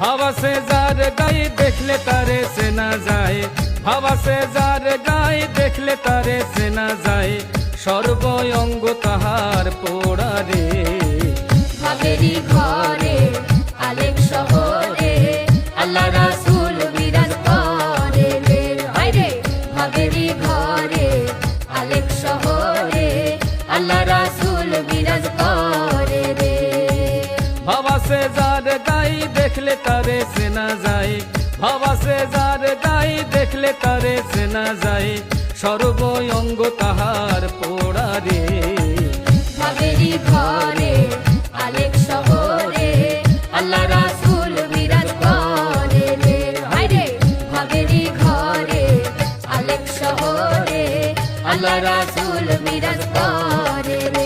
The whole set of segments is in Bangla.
ভাবা সে যার গায়ে দেখলে তারে চেনা যায়, ভাবা সে যার গায়ে দেখলে তারে চেনা যায়, সর্বঙ্গ তাহার পোড়া রে। ভাবেরি ঘরে আলেক শহরে আল্লাহ রাসূল বিরাজ করে রে। হায় রে ভাবেরি ঘরে আলেক শহরে আল্লাহ রাসূল বিরাজ করে রে। ভাবা সে যার গায়ে দেখলে তারে চেনা যায়, ভাবা সে যার গায়ে দেখলে তারে চেনা যায়, সর্বঙ্গ তাহার পোড়া রে। ভাবেরি ঘরে আলেক শহরে আল্লাহ রাসূল বিরাজ করে রে। হায় রে ভাবেরি ঘরে আলেক শহরে আল্লাহ রাসূল বিরাজ করে রে।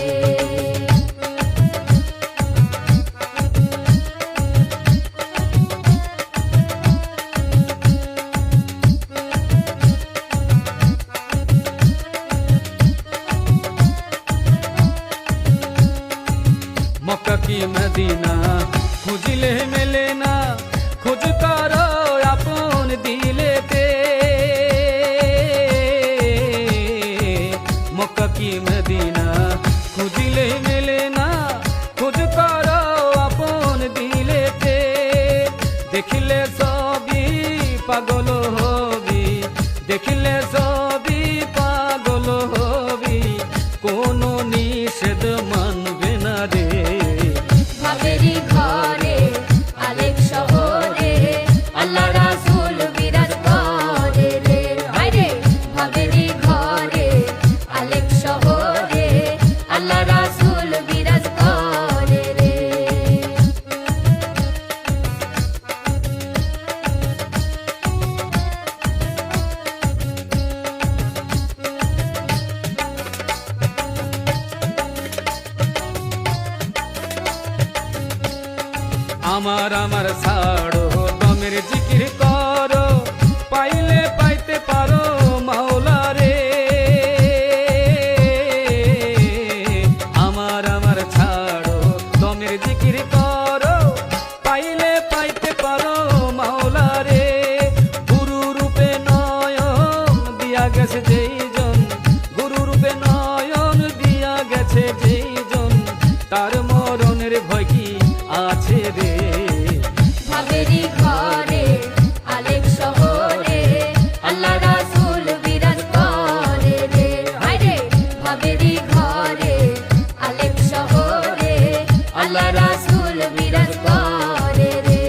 মক্কা কি মদিনা খুঁজিলে মেলে না, খোঁজ করো আপন দিলেতে। মক্কা কি মদিনা খুঁজিলে মেলে না, খোঁজ করো আপন দিলেতে। দেখিলে সবই পাগল হবি, দেখিলে সবই পাগল হবি, কোনো নিষেধ মানবে না রে। ভাবেরি ঘরে আলেক শহরে আল্লাহ রাসূল বিরাজ করে রে। হায় রে ভাবেরি ঘরে আলেক শহরে আল্লাহ রাসূল বিরাজ করে রে। আমার আমার ছাড়ো দমের জিকির করো, পাইলে পাইতে পারো মাওলা রে। আমার আমার ছাড়ো দমের জিকির করো, পাইলে পাইতে পারো মাওলা রে। গুরু রূপে নয়ন দিয়া গেছে যেইজন, গুরু রূপে নয়ন দিয়া গেছে যেইজন, তার মরণের ভয় কি আছে রে। ভাবেরি ঘরে আলেক শহরে আল্লাহ রাসূল বিরাজ করে রে। হায় রে ভাবেরি ঘরে আলেক শহরে আল্লাহ রাসূল বিরাজ করে রে।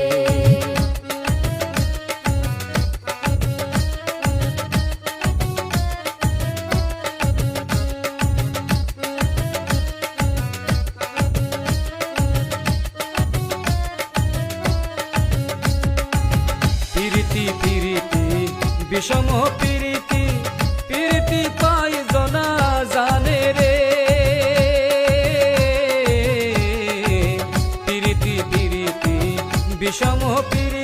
পিরিতি পিরিতি বিষম পিরিতি, পিরিতি পাই জনা জানে রে। পিরিতি পিরিতি বিষম পিরিতি,